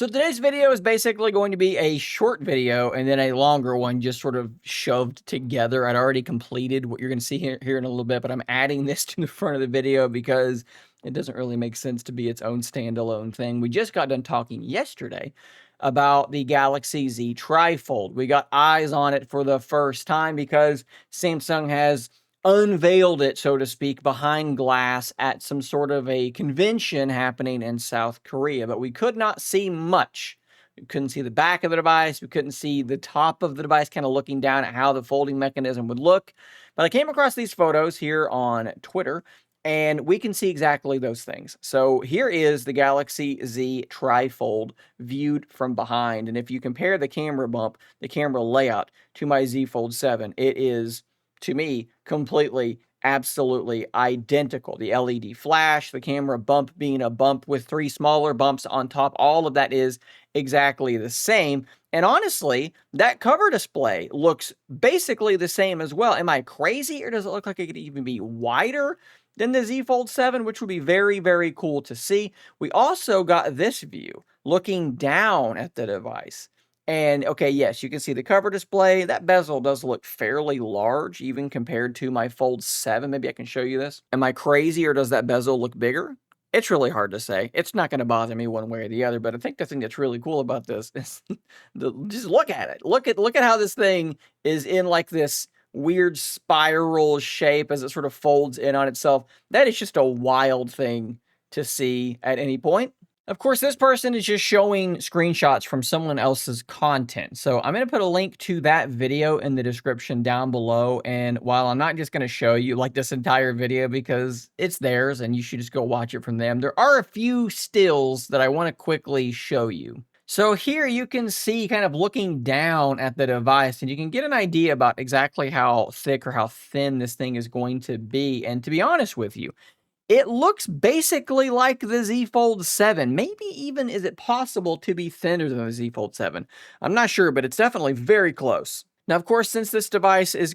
So today's video is basically going to be a short video and then a longer one just sort of shoved together. I'd already completed what you're going to see here in a little bit, but I'm adding this to the front of the video because it doesn't really make sense to be its own standalone thing. We just got done talking yesterday about the Galaxy Z TriFold. We got eyes on it for the first time because Samsung has unveiled it, so to speak, behind glass at some sort of a convention happening in South Korea, but we could not see much. We couldn't see the back of the device. We couldn't see the top of the device, kind of looking down at how the folding mechanism would look. But I came across these photos here on Twitter, and we can see exactly those things. So here is the Galaxy Z TriFold viewed from behind. And if you compare the camera bump, the camera layout to my Z Fold 7, it is, to me, completely, absolutely identical. The LED flash, the camera bump being a bump with 3 smaller bumps on top, all of that is exactly the same. And honestly, that cover display looks basically the same as well. Am I crazy, or does it look like it could even be wider than the Z Fold 7, which would be very, very cool to see? We also got this view looking down at the device. And okay, yes, you can see the cover display. That bezel does look fairly large, even compared to my Fold 7. Maybe I can show you this. Am I crazy, or does that bezel look bigger? It's really hard to say. It's not going to bother me one way or the other, but I think the thing that's really cool about this is just look at it. Look at how this thing is in like this weird spiral shape as it sort of folds in on itself. That is just a wild thing to see at any point. Of course, this person is just showing screenshots from someone else's content. So I'm going to put a link to that video in the description down below. And while I'm not just going to show you like this entire video because it's theirs and you should just go watch it from them, there are a few stills that I want to quickly show you. So here you can see kind of looking down at the device, and you can get an idea about exactly how thick or how thin this thing is going to be. And to be honest with you, it looks basically like the Z Fold 7. Maybe even is it possible to be thinner than the Z Fold 7? I'm not sure, but it's definitely very close. Now, of course, since the device is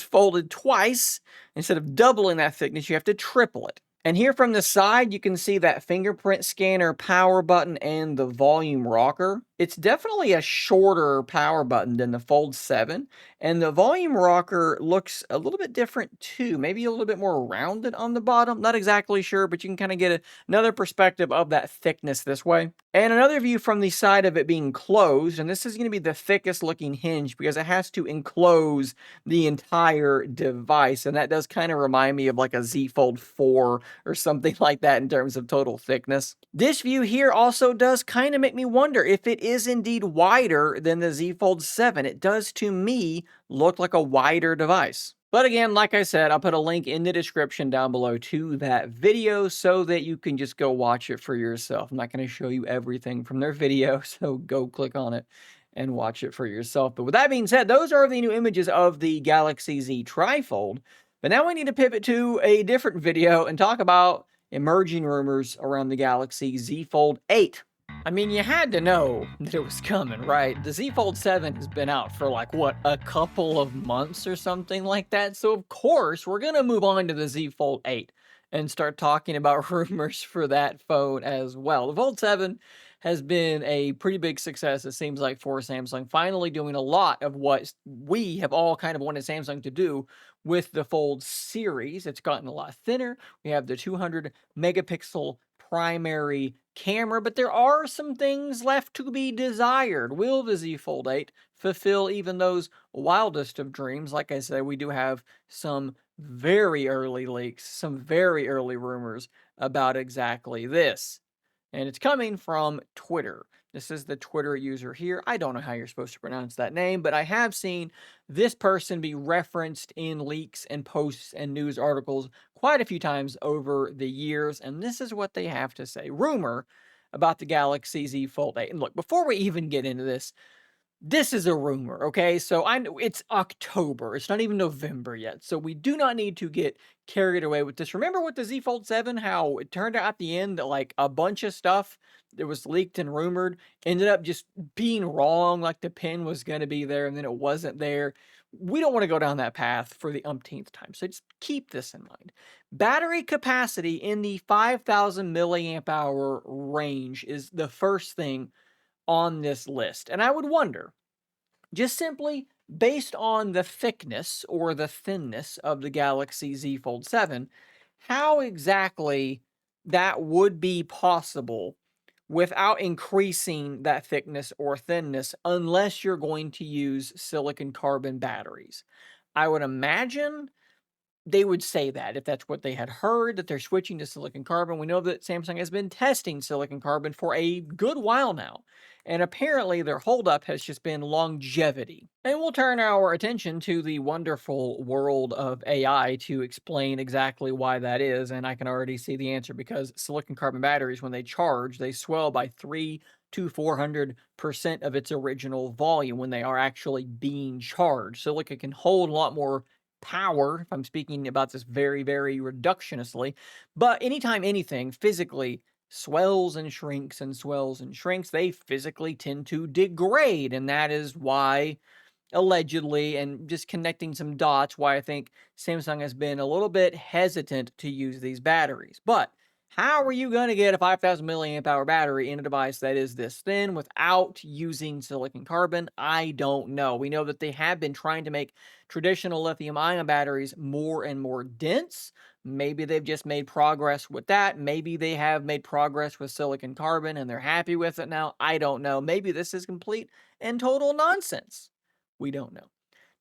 folded twice, instead of doubling that thickness, you have to triple it. And here from the side, you can see that fingerprint scanner power button and the volume rocker. It's definitely a shorter power button than the Fold 7, and the volume rocker looks a little bit different too. Maybe a little bit more rounded on the bottom. Not exactly sure, but you can kind of get another perspective of that thickness this way. And another view from the side of it being closed, and this is going to be the thickest looking hinge because it has to enclose the entire device, and that does kind of remind me of like a Z Fold 4 or something like that in terms of total thickness. This view here also does kind of make me wonder if it is indeed wider than the Z Fold 7. It does, to me, look like a wider device. But again, like I said, I'll put a link in the description down below to that video so that you can just go watch it for yourself. I'm not going to show you everything from their video, so go click on it and watch it for yourself. But with that being said, those are the new images of the Galaxy Z TriFold. But now we need to pivot to a different video and talk about emerging rumors around the Galaxy Z Fold 8. I mean, you had to know that it was coming, right? The Z Fold 7 has been out for like, what, a couple of months or something like that? So, of course, we're going to move on to the Z Fold 8 and start talking about rumors for that phone as well. The Fold 7 has been a pretty big success, it seems like, for Samsung, finally doing a lot of what we have all kind of wanted Samsung to do with the Fold series. It's gotten a lot thinner. We have the 200 megapixel primary camera, but there are some things left to be desired. Will the Z Fold 8 fulfill even those wildest of dreams? Like I said, we do have some very early leaks, some very early rumors about exactly this. And it's coming from Twitter. This is the Twitter user here. I don't know how you're supposed to pronounce that name, but I have seen this person be referenced in leaks and posts and news articles quite a few times over the years, and this is what they have to say. Rumor about the Galaxy Z Fold 8. And look, before we even get into this is a rumor, okay? So I know it's October. It's not even November yet. So we do not need to get carried away with this. Remember with the Z Fold 7, how it turned out at the end that like a bunch of stuff that was leaked and rumored ended up just being wrong, like the pin was going to be there and then it wasn't there. We don't want to go down that path for the umpteenth time. So just keep this in mind. Battery capacity in the 5,000 milliamp hour range is the first thing on this list. And I would wonder, just simply based on the thickness or the thinness of the Galaxy Z Fold 7, how exactly that would be possible without increasing that thickness or thinness unless you're going to use silicon carbon batteries. I would imagine they would say that if that's what they had heard, that they're switching to silicon carbon. We know that Samsung has been testing silicon carbon for a good while now. And apparently their holdup has just been longevity. And we'll turn our attention to the wonderful world of AI to explain exactly why that is. And I can already see the answer because silicon carbon batteries, when they charge, they swell by 3 to 400% of its original volume when they are actually being charged. Silicon can hold a lot more power, if I'm speaking about this very, very reductionistly. But anytime anything physically swells and shrinks and swells and shrinks, they physically tend to degrade. And that is why, allegedly, and just connecting some dots, why I think Samsung has been a little bit hesitant to use these batteries. But how are you going to get a 5,000 milliamp hour battery in a device that is this thin without using silicon carbon? I don't know. We know that they have been trying to make traditional lithium ion batteries more and more dense. Maybe they've just made progress with that. Maybe they have made progress with silicon carbon and they're happy with it now. I don't know. Maybe this is complete and total nonsense. We don't know.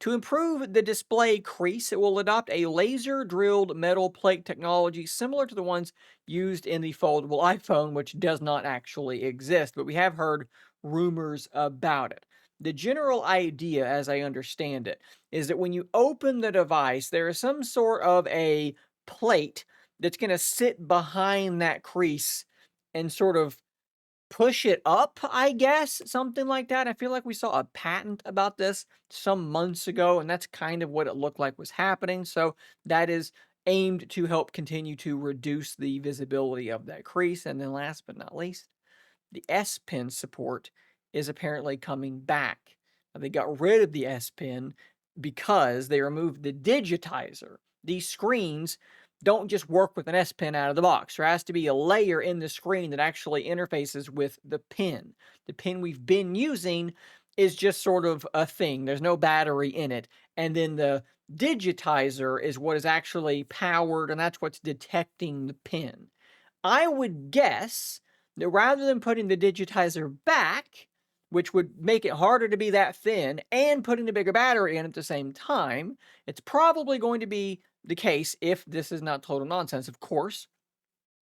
To improve the display crease, it will adopt a laser drilled metal plate technology similar to the ones used in the foldable iPhone, which does not actually exist, but we have heard rumors about it. The general idea, as I understand it, is that when you open the device, there is some sort of a plate that's going to sit behind that crease and sort of push it up, I guess, something like that. I feel like we saw a patent about this some months ago, and that's kind of what it looked like was happening. So that is aimed to help continue to reduce the visibility of that crease. And then last but not least, the S Pen support is apparently coming back. Now, they got rid of the S Pen because they removed the digitizer. These screens don't just work with an S Pen out of the box. There has to be a layer in the screen that actually interfaces with the pen. The pen we've been using is just sort of a thing. There's no battery in it. And then the digitizer is what is actually powered, and that's what's detecting the pen. I would guess that rather than putting the digitizer back, which would make it harder to be that thin, and putting a bigger battery in at the same time, it's probably going to be the case, if this is not total nonsense, of course,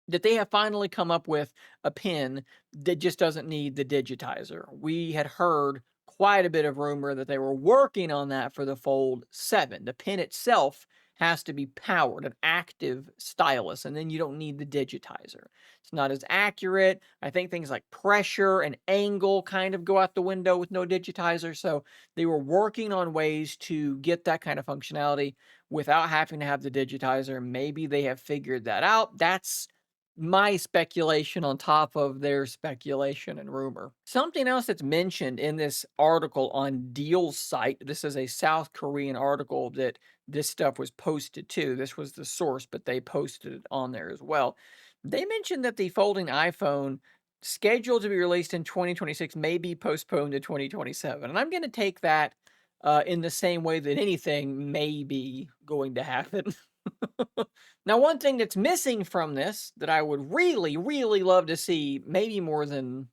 that they have finally come up with a pen that just doesn't need the digitizer. We had heard quite a bit of rumor that they were working on that for the Fold 7. The pen itself has to be powered, an active stylus, and then you don't need the digitizer. It's not as accurate. I think things like pressure and angle kind of go out the window with no digitizer. So they were working on ways to get that kind of functionality without having to have the digitizer. Maybe they have figured that out. That's my speculation on top of their speculation and rumor. Something else that's mentioned in this article on Deal's site, this is a South Korean article that this stuff was posted to. This was the source, but they posted it on there as well. They mentioned that the folding iPhone scheduled to be released in 2026 may be postponed to 2027. And I'm going to take that in the same way that anything may be going to happen. Now, one thing that's missing from this that I would really, really love to see, maybe more than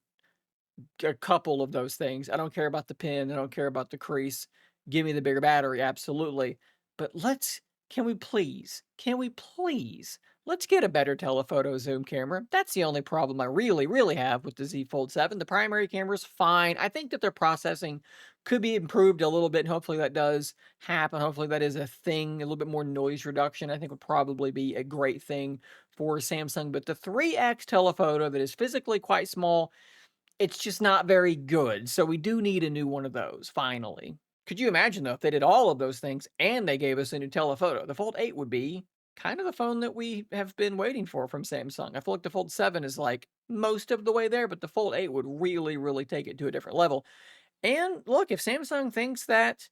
a couple of those things. I don't care about the pin. I don't care about the crease. Give me the bigger battery, absolutely. But can we please, let's get a better telephoto zoom camera. That's the only problem I really, really have with the Z Fold 7. The primary camera's fine. I think that their processing could be improved a little bit, and hopefully that does happen. Hopefully that is a thing. A little bit more noise reduction, I think, would probably be a great thing for Samsung. But the 3x telephoto that is physically quite small, it's just not very good. So we do need a new one of those, finally. Could you imagine, though, if they did all of those things and they gave us a new telephoto? The Fold 8 would be kind of the phone that we have been waiting for from Samsung. I feel like the Fold 7 is like most of the way there, but the Fold 8 would really, really take it to a different level. And look, if Samsung thinks that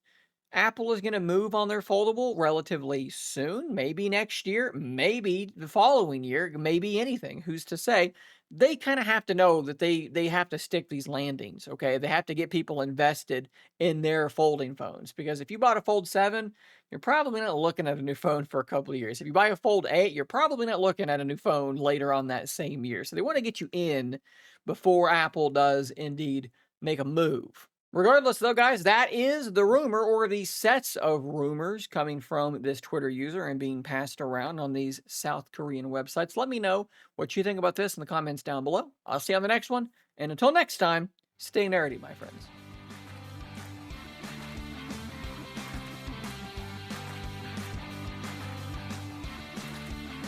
Apple is going to move on their foldable relatively soon, maybe next year, maybe the following year, maybe anything. Who's to say? They kind of have to know that they have to stick these landings, okay? They have to get people invested in their folding phones because if you bought a Fold 7, you're probably not looking at a new phone for a couple of years. If you buy a Fold 8, you're probably not looking at a new phone later on that same year. So they want to get you in before Apple does indeed make a move. Regardless, though, guys, that is the rumor or the sets of rumors coming from this Twitter user and being passed around on these South Korean websites. Let me know what you think about this in the comments down below. I'll see you on the next one. And until next time, stay nerdy, my friends.